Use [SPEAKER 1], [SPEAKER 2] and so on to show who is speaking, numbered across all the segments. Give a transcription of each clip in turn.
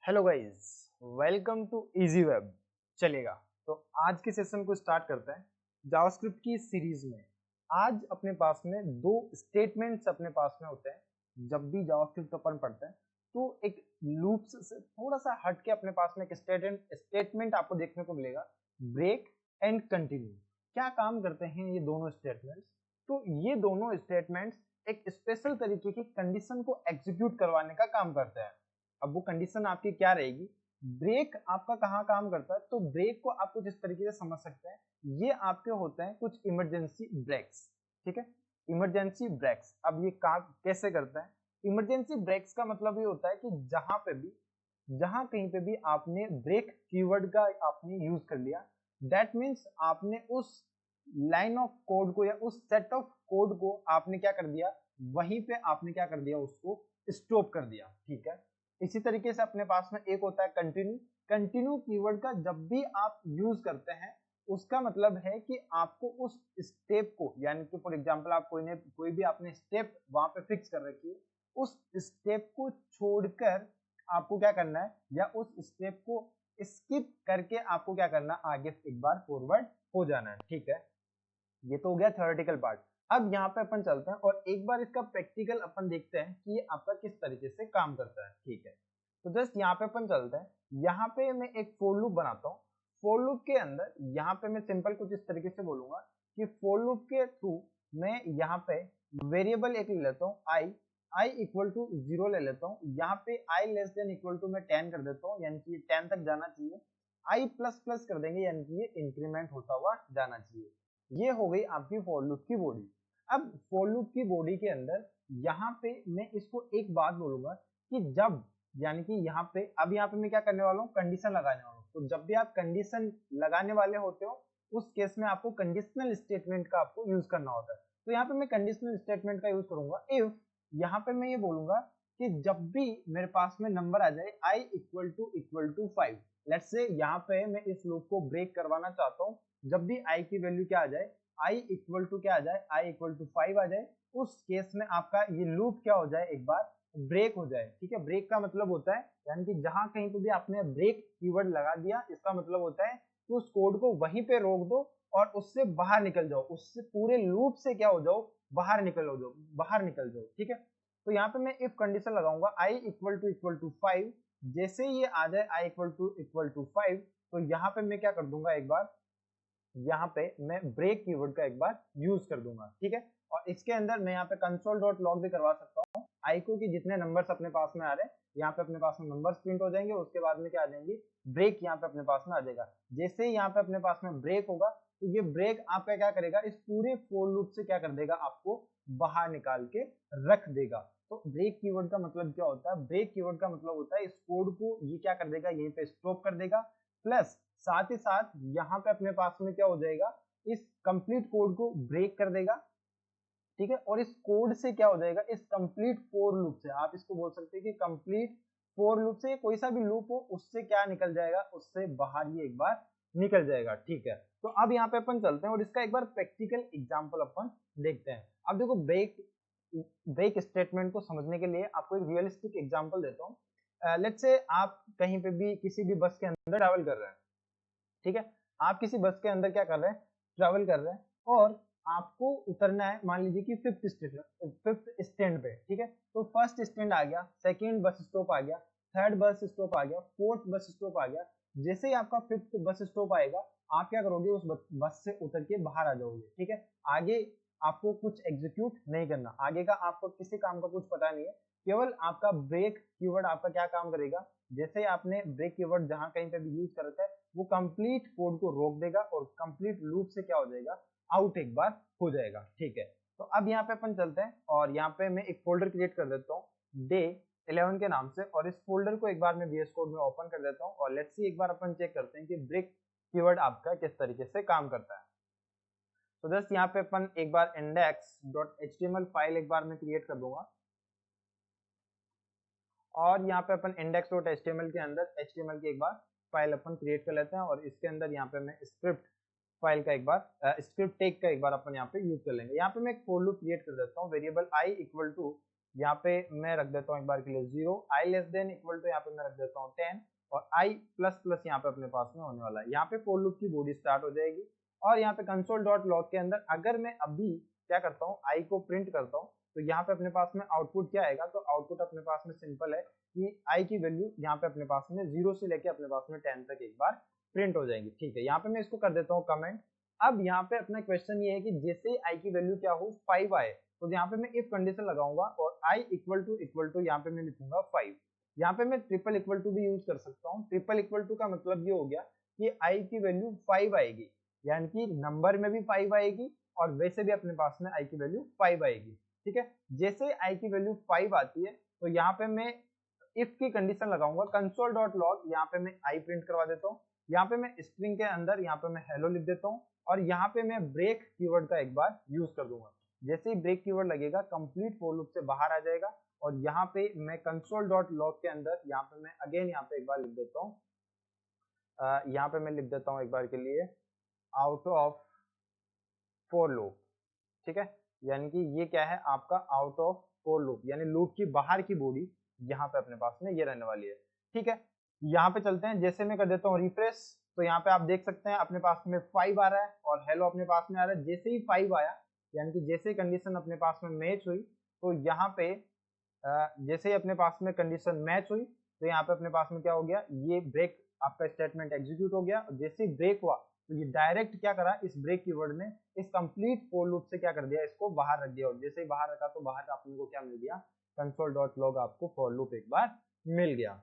[SPEAKER 1] Hello guys, welcome to easy web. चलेगा तो आज के सेशन को स्टार्ट करते हैं जावास्क्रिप्ट की सीरीज में। आज अपने पास में दो स्टेटमेंट्स अपने पास में होते हैं। जब भी जावास्क्रिप्ट अपन पढ़ते हैं तो एक लूप से थोड़ा सा हट के अपने पास में एक स्टेटमेंट आपको देखने को मिलेगा, ब्रेक एंड कंटिन्यू। क्या काम करते हैं ये दोनों स्टेटमेंट्स? तो ये दोनों स्टेटमेंट्स एक स्पेशल तरीके की कंडीशन को एग्जीक्यूट करवाने का काम करते हैं। अब वो कंडीशन आपकी क्या रहेगी? ब्रेक आपका कहाँ काम करता है? तो ब्रेक को आप कुछ इस तरीके से समझ सकते हैं, ये आपके होते हैं कुछ इमरजेंसी ब्रेक्स। ठीक है, इमरजेंसी ब्रेक्स। अब ये काम कैसे करता है? इमरजेंसी ब्रेक्स का मतलब ये होता है कि जहां कहीं पे भी आपने ब्रेक कीवर्ड का आपने यूज कर लिया, दैट मीन्स आपने उस लाइन ऑफ कोड को या उस सेट ऑफ कोड को आपने क्या कर दिया, वहीं पे आपने क्या कर दिया, उसको स्टॉप कर दिया। ठीक है, इसी तरीके से अपने पास में एक होता है कंटिन्यू। कंटिन्यू कीवर्ड का जब भी आप यूज करते हैं, उसका मतलब है कि आपको उस स्टेप को, यानी कि फॉर एग्जांपल आप कोई भी आपने स्टेप वहां पे फिक्स कर रखी है, उस स्टेप को छोड़कर आपको क्या करना है, या उस स्टेप को स्किप करके आपको क्या करना, आगे एक बार फॉरवर्ड हो जाना है। ठीक है, ये तो हो गया थ्योरेटिकल पार्ट। अब यहाँ पे अपन चलते हैं और एक बार इसका प्रैक्टिकल अपन देखते हैं कि ये आपका किस तरीके से काम करता है। ठीक है, तो जस्ट यहाँ पे अपन चलते हैं। यहाँ पे मैं एक फोर लूप बनाता हूँ। फोर लूप के अंदर यहाँ पे मैं सिंपल कुछ इस तरीके से बोलूंगा कि फोर लूप के थ्रू मैं यहाँ पे वेरिएबल एक ले लेता हूँ, आई इक्वल टू 0 ले लेता हूँ। यहाँ पे आई लेस देन इक्वल टू मैं 10 कर देता हूँ, यानी कि 10 तक जाना चाहिए। आई प्लस प्लस कर देंगे, यानी कि ये इंक्रीमेंट होता हुआ जाना चाहिए। ये हो गई आपकी फॉर लूप की बॉडी। अब फॉर लूप की बॉडी के अंदर यहाँ पे मैं इसको एक बात बोलूंगा कि जब, यानी कि यहाँ पे अब यहाँ पे मैं क्या करने वाला हूँ, कंडीशन लगाने वाला हूँ। तो जब भी आप कंडीशन लगाने वाले होते हो, उस केस में आपको कंडीशनल स्टेटमेंट का आपको यूज करना होता है। तो यहाँ पे मैं कंडीशनल स्टेटमेंट का यूज करूंगा इफ। यहाँ पे मैं ये बोलूंगा कि जब भी मेरे पास में नंबर आ जाए I equal to 5, let's say यहाँ पे मैं इस लूप को ब्रेक करवाना चाहता हूँ। जब भी आई की वैल्यू क्या आ जाए, आई इक्वल टू क्या आ जाए, आई इक्वल टू 5 आ जाए, उस केस में आपका ये लूप क्या हो जाए, एक बार ब्रेक हो जाए। ठीक है, ब्रेक का मतलब होता है, यानी कि जहां कहीं पे भी आपने ब्रेक कीवर्ड लगा दिया, इसका मतलब होता है कि उस कोड को वहीं पे रोक दो और उससे बाहर निकल जाओ, उससे पूरे लूप से क्या हो जाओ, बाहर निकल जाओ। ठीक है, तो यहाँ पे मैं इफ कंडीशन लगाऊंगा आई इक्वल टू 5। जैसे ये आ जाए आई इक्वल टू 5, तो यहाँ पे मैं क्या कर दूंगा, एक बार यहाँ पे मैं ब्रेक कीवर्ड का एक बार यूज कर दूंगा। ठीक है, और इसके अंदर मैं यहाँ पे कंसोल डॉट लॉग भी करवा सकता हूँ आई को, कि जितने नंबर्स अपने पास में आ रहे हैं यहाँ पे अपने पास में नंबर्स प्रिंट हो जाएंगे, उसके बाद में क्या आ जाएंगे, ब्रेक यहाँ पे अपने पास में आ जाएगा। जैसे ही यहाँ पे अपने पास में ब्रेक होगा, तो ये ब्रेक आपका क्या करेगा, इस पूरे फोर लूप से क्या कर देगा, आपको बाहर निकाल के रख देगा। तो ब्रेक कीवर्ड का मतलब क्या होता है? ब्रेक कीवर्ड का मतलब होता है इस कोड को ये क्या कर देगा, यहीं पे स्टॉप कर देगा, प्लस साथ ही साथ यहाँ पे अपने पास में क्या हो जाएगा, इस कंप्लीट कोड को ब्रेक कर देगा। ठीक है, और इस कोड से क्या हो जाएगा, इस कंप्लीट फोर लूप से, आप इसको बोल सकते हैं कि कंप्लीट फोर लूप से कोई सा भी लूप हो, उससे क्या निकल जाएगा, उससे बाहर ही एक बार निकल जाएगा। ठीक है, तो अब यहाँ पे अपन चलते हैं और इसका एक बार प्रैक्टिकल एग्जांपल अपन देखते हैं। अब देखो, ब्रेक स्टेटमेंट को समझने के लिए आपको एक रियलिस्टिक एग्जांपल देता हूँ। लेट्स से आप कहीं पे भी किसी भी बस के अंदर ट्रैवल कर रहे हैं। ठीक है, आप किसी बस के अंदर क्या कर रहे हैं, ट्रैवल कर रहे हैं, और आपको उतरना है, मान लीजिए कि फिफ्थ स्टैंड पे। ठीक है, तो फर्स्ट स्टैंड आ गया, सेकंड बस स्टॉप आ गया, थर्ड बस स्टॉप आ गया, फोर्थ बस स्टॉप आ गया। जैसे ही आपका फिफ्थ बस स्टॉप आएगा, आप क्या करोगे, उस बस से उतर के बाहर आ जाओगे। ठीक है, आगे आपको कुछ एग्जीक्यूट नहीं करना, आगे का आपको किसी काम का कुछ पता नहीं है, केवल आपका ब्रेक कीवर्ड आपका क्या काम करेगा, जैसे ही आपने ब्रेक कीवर्ड जहां कहीं पे भी यूज कर रखा है, वो कंप्लीट कोड को रोक देगा और कंप्लीट लूप से क्या हो जाएगा, आउट एक बार हो जाएगा। ठीक है, तो अब यहाँ पे अपन चलते हैं और यहाँ पे मैं एक फोल्डर क्रिएट कर देता हूँ डे 11 के नाम से, और इस फोल्डर को एक बार मैं VS कोड में ओपन कर देता हूँ और लेट्स सी एक बार अपन चेक करते हैं कि ब्रेक कीवर्ड आपका किस तरीके से काम करता है। तो जस्ट यहाँ पे अपन एक बार index.html फाइल एक बार मैं क्रिएट कर दूंगा, और यहाँ पे अपन index.html के अंदर HTML की एक बार फाइल अपन क्रिएट कर लेते हैं, और इसके अंदर यहाँ पे मैं स्क्रिप्ट फाइल का एक बार स्क्रिप्ट टेग का एक बार अपन यहाँ पे यूज कर लेंगे। यहाँ पे मैं एक फॉर लूप क्रिएट कर देता हूँ, वेरिएबल आई इक्वल टू यहाँ पे मैं रख देता हूँ एक बार के लिए 0, i less than equal to यहाँ पे मैं रख देता हूँ 10 और i प्लस प्लस यहाँ पे अपने पास में होने वाला है। यहाँ पे फॉर लूप की बॉडी स्टार्ट हो जाएगी और यहाँ पे कंसोल डॉट लॉग के अंदर अगर मैं अभी क्या करता हूँ i को प्रिंट करता हूँ तो यहाँ पे अपने पास में आउटपुट क्या आएगा, तो आउटपुट अपने पास में सिंपल है कि i की वैल्यू यहाँ पे अपने पास में 0 से लेके अपने पास में 10 तक एक बार प्रिंट हो जाएगी। ठीक है, यहाँ पे मैं इसको कर देता हूँ कमेंट। अब यहाँ पे अपना क्वेश्चन ये है कि जैसे ही i की वैल्यू क्या हो 5 आए तो यहाँ पे मैं इफ कंडीशन लगाऊंगा और i इक्वल टू यहाँ पे मैं लिखूंगा 5। यहाँ पे मैं ट्रिपल इक्वल टू भी यूज कर सकता हूँ। ट्रिपल इक्वल टू का मतलब ये हो गया कि i की वैल्यू 5 आएगी, यानी कि नंबर में भी 5 आएगी और वैसे भी अपने पास में i की वैल्यू 5 आएगी। ठीक है, जैसे i की वैल्यू 5 आती है तो यहाँ पे मैं इफ की कंडीशन लगाऊंगा कंसोल डॉट लॉग, यहाँ पे मैं i प्रिंट करवा देता हूँ। यहाँ पे मैं स्ट्रिंग के अंदर यहाँ पे मैं हेलो लिख देता हूँ और यहाँ पे मैं ब्रेक कीवर्ड का एक बार यूज कर दूंगा। जैसे ही ब्रेक कीवर्ड लगेगा कंप्लीट फॉर लूप से बाहर आ जाएगा और यहाँ पे मैं कंसोल डॉट लॉग के अंदर यहाँ पे मैं अगेन यहाँ पे एक बार लिख देता हूँ, यहाँ पे मैं लिख देता हूँ एक बार के लिए आउट ऑफ फॉर लूप। ठीक है, यानी कि ये क्या है आपका आउट ऑफ फॉर लूप, यानी लूप की बाहर की बॉडी यहाँ पे अपने पास में ये रहने वाली है। ठीक है, यहाँ पे चलते हैं, जैसे मैं कर देता हूँ रिफ्रेश तो यहाँ पे आप देख सकते हैं अपने पास में 5 आ रहा है और हेलो अपने पास में आ रहा है। जैसे ही 5 आया यानी कि जैसे ही कंडीशन अपने पास में मैच हुई तो यहाँ पे जैसे ही अपने पास में कंडीशन मैच हुई तो यहाँ पे अपने पास में क्या हो गया, ये ब्रेक आपका स्टेटमेंट एग्जीक्यूट हो गया। जैसे ही ब्रेक हुआ तो ये डायरेक्ट क्या करा, इस ब्रेक कीवर्ड ने इस कंप्लीट फॉर लूप से क्या कर दिया, इसको बाहर रख दिया और जैसे ही बाहर रखा तो बाहर अपने को क्या मिल गया, कंसोल डॉट लॉग आपको फॉर लूप एक बार मिल गया।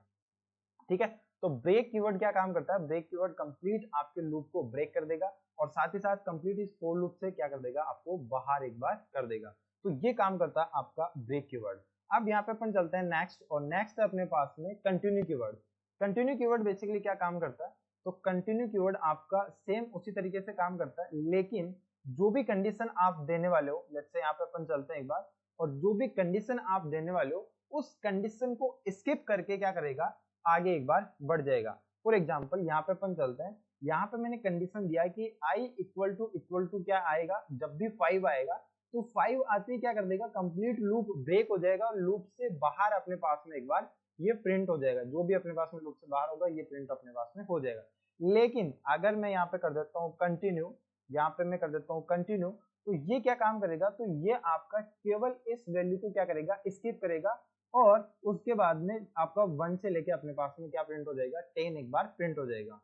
[SPEAKER 1] ठीक है, तो ब्रेक कीवर्ड क्या काम करता है, ब्रेक कीवर्ड कंप्लीट आपके लूप को ब्रेक कर देगा और साथ ही साथ कंप्लीट इस फॉर लूप से क्या कर देगा, आपको बाहर एक बार कर देगा। तो ये काम करता है आपका ब्रेक कीवर्ड। अब यहाँ पे अपन चलते हैं नेक्स्ट, और नेक्स्ट है अपने पास में continue keyword. Continue keyword basically क्या काम करता है, तो कंटिन्यू कीवर्ड आपका सेम उसी तरीके से काम करता है, लेकिन जो भी कंडीशन आप देने वाले हो, लेट्स से यहाँ पे अपन चलते हैं एक बार, और जो भी कंडीशन आप देने वाले हो उस कंडीशन को स्किप करके क्या करेगा, आगे एक बार बढ़ जाएगा। फॉर एग्जाम्पल यहाँ पे अपन चलते हैं, यहाँ पे मैंने कंडीशन दिया है कि i इक्वल टू क्या आएगा, जब भी 5 आएगा तो 5 आते ही क्या कर देगा, कंप्लीट लूप ब्रेक हो जाएगा और लूप से बाहर अपने पास में एक बार ये प्रिंट हो जाएगा। जो भी अपने पास में लूप से बाहर होगा ये प्रिंट अपने पास में हो जाएगा। लेकिन अगर मैं यहाँ पे कर देता हूँ कंटिन्यू, यहाँ पे मैं कर देता हूँ कंटिन्यू, तो ये क्या काम करेगा, तो ये आपका केवल इस वैल्यू को क्या करेगा, स्किप करेगा और उसके बाद में आपका 1 से लेके अपने पास में क्या प्रिंट हो जाएगा, 10 एक बार प्रिंट हो जाएगा।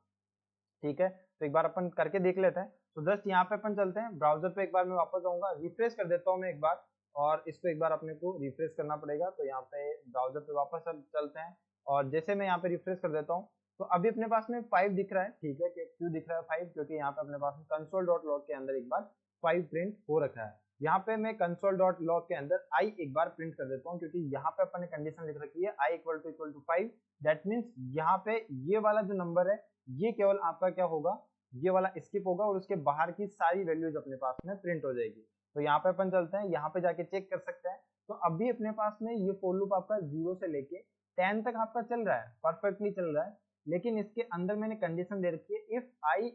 [SPEAKER 1] ठीक है, तो एक बार अपन करके देख लेते हैं। तो जस्ट यहाँ पे अपन चलते हैं ब्राउजर पे, एक बार मैं वापस आऊंगा, रिफ्रेश कर देता हूँ मैं एक बार, और इसको एक बार अपने को रिफ्रेश करना पड़ेगा। तो यहाँ पे ब्राउजर पे वापस चलते हैं और जैसे मैं यहाँ पे रिफ्रेश कर देता हूँ तो अभी अपने पास में 5 दिख रहा है। ठीक है, क्यों दिख रहा है 5, क्योंकि यहाँ पे अपने पास में कंसोल डॉट लॉग के अंदर एक बार 5 प्रिंट हो रखा है। यहाँ पे मैं कंसोल डॉट लॉग के अंदर i एक बार प्रिंट कर देता हूँ, क्योंकि यहाँ पे अपन ने कंडीशन लिख रखी है i equal to 5। That means यहाँ पे ये वाला जो नंबर है ये केवल आपका क्या होगा, ये वाला स्किप होगा और उसके बाहर की सारी वैल्यूज अपने पास में प्रिंट हो जाएगी। तो यहाँ पे अपन चलते हैं, यहाँ पे जाके चेक कर सकते हैं। तो अभी अपने पास में ये फॉर लूप आपका 0 से लेके 10 तक आपका चल रहा है, परफेक्टली चल रहा है, लेकिन इसके अंदर मैंने कंडीशन दे रखी है इफ i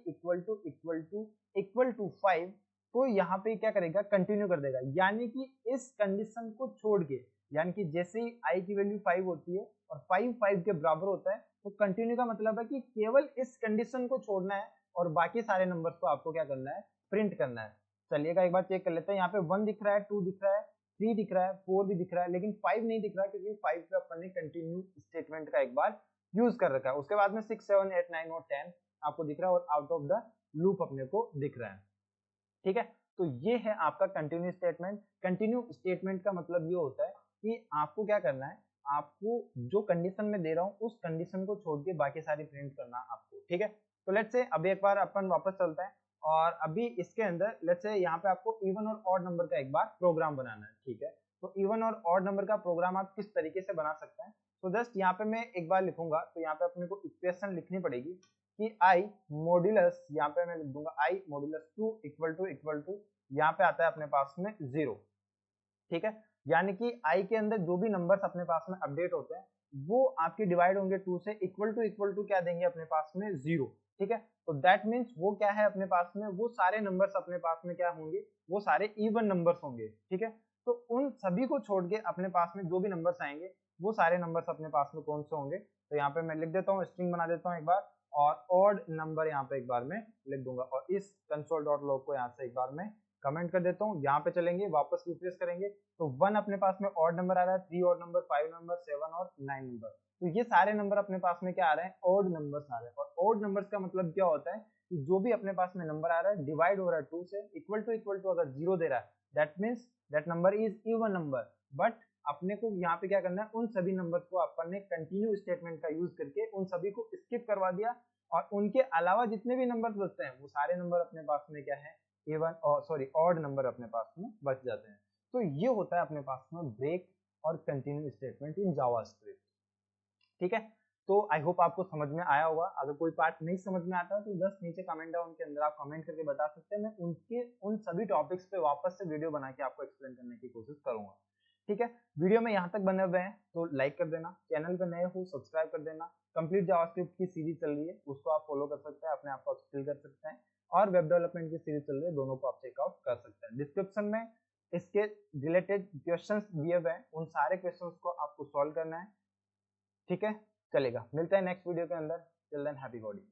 [SPEAKER 1] इक्वल टू 5, तो यहाँ पे क्या करेगा, कंटिन्यू कर देगा। यानी कि इस कंडीशन को छोड़ के, यानी कि जैसे ही i की वैल्यू 5 होती है और 5 के बराबर होता है तो कंटिन्यू का मतलब है कि केवल इस कंडीशन को छोड़ना है और बाकी सारे नंबर्स को आपको क्या करना है, प्रिंट करना है। चलिएगा एक बार चेक कर लेते हैं। यहाँ पे 1 दिख रहा है, 2 दिख रहा है, 3 दिख रहा है, 4 भी दिख रहा है, लेकिन 5 नहीं दिख रहा है क्योंकि 5 पे अपन ने कंटिन्यू स्टेटमेंट का एक बार यूज कर रखा है। उसके बाद में 6, 7, 8, 9 और 10 आपको दिख रहा है और आउट ऑफ द लूप अपने को दिख रहा है। ठीक है, तो ये है आपका कंटिन्यू स्टेटमेंट। कंटिन्यू स्टेटमेंट का मतलब ये होता है कि आपको क्या करना है, आपको जो कंडीशन में दे रहा हूँ उस कंडीशन को छोड़ के बाकी सारी प्रिंट करना आपको। ठीक है, तो लेट्स से अभी एक बार अपन वापस चलते हैं और अभी इसके अंदर लेट्स से यहाँ पे आपको इवन और ऑड नंबर का एक बार प्रोग्राम बनाना है। ठीक है, तो इवन और ऑड नंबर का प्रोग्राम आप किस तरीके से बना सकते हैं, तो जस्ट यहाँ पे मैं एक बार लिखूंगा, तो यहाँ पे अपने को इक्वेशन लिखनी पड़ेगी कि i मॉड्यूलस, यहाँ पे मैं लिख दूंगा i मॉड्यूलस 2 इक्वल टू यहाँ पे आता है अपने पास में 0। ठीक है, यानी कि i के अंदर जो भी नंबर्स अपने पास में अपडेट होते हैं वो आपके डिवाइड होंगे 2 से, इक्वल टू क्या देंगे अपने पास में 0। ठीक है, तो दैट मीन्स वो क्या है अपने पास में, वो सारे नंबर्स अपने पास में क्या होंगे, वो सारे इवन नंबर्स होंगे। ठीक है, तो उन सभी को छोड़ के अपने पास में जो भी नंबर्स आएंगे वो सारे नंबर्स अपने पास में कौन से होंगे। तो यहाँ पे मैं लिख देता हूँ, स्ट्रिंग बना देता हूँ एक बार, और ऑड नंबर यहाँ पे एक बार में लिख दूंगा, और इस console.log को यहाँ से एक बार में कमेंट कर देता हूँ। यहाँ पे चलेंगे, वापस रिफ्रेश करेंगे तो 1 अपने पास में ऑड नंबर आ रहा है, 3 ऑड नंबर, 5 नंबर, 7 और 9 नंबर। तो ये सारे नंबर अपने पास में क्या आ रहे हैं, ऑड नंबर्स आ रहे हैं। और ऑड नंबर्स का मतलब क्या होता है कि जो भी अपने पास में नंबर आ रहा है डिवाइड हो रहा है 2 से, इक्वल टू अगर 0 दे रहा है that means that number is even number. But अपने को यहाँ पे क्या करना है, उन सभी नंबर्स को अपन ने कंटिन्यू स्टेटमेंट का यूज करके उन सभी को स्किप करवा दिया, और उनके अलावा जितने भी नंबर बचते हैं वो सारे नंबर अपने पास में क्या है, इवन और सॉरी ऑड नंबर अपने पास में बच जाते हैं। तो ये होता है अपने पास में ब्रेक और कंटिन्यू स्टेटमेंट इन जावास्क्रिप्ट। ठीक है, तो आई होप आपको समझ में आया होगा। अगर कोई पार्ट नहीं समझ में आता है तो जस्ट नीचे कमेंट डाउन के अंदर आप कमेंट करके बता सकते हैं, मैं उन सभी टॉपिक्स पे वापस से वीडियो बना के आपको एक्सप्लेन करने की कोशिश करूंगा। ठीक है, वीडियो में यहाँ तक बने हुए हैं तो लाइक कर देना, चैनल पे नए हो सब्सक्राइब कर देना। कंप्लीट जावास्क्रिप्ट की सीरीज चल रही है, उसको आप फॉलो कर सकते हैं, अपने आप को अपस्किल कर सकते हैं, और वेब डेवलपमेंट की सीरीज चल रही है, दोनों को आप चेकआउट कर सकते हैं। डिस्क्रिप्शन में इसके रिलेटेड क्वेश्चंस दिए हुए हैं, उन सारे क्वेश्चंस को आपको सॉल्व करना है। ठीक है, चलेगा, मिलते हैं नेक्स्ट वीडियो के अंदर। Till than happy coding.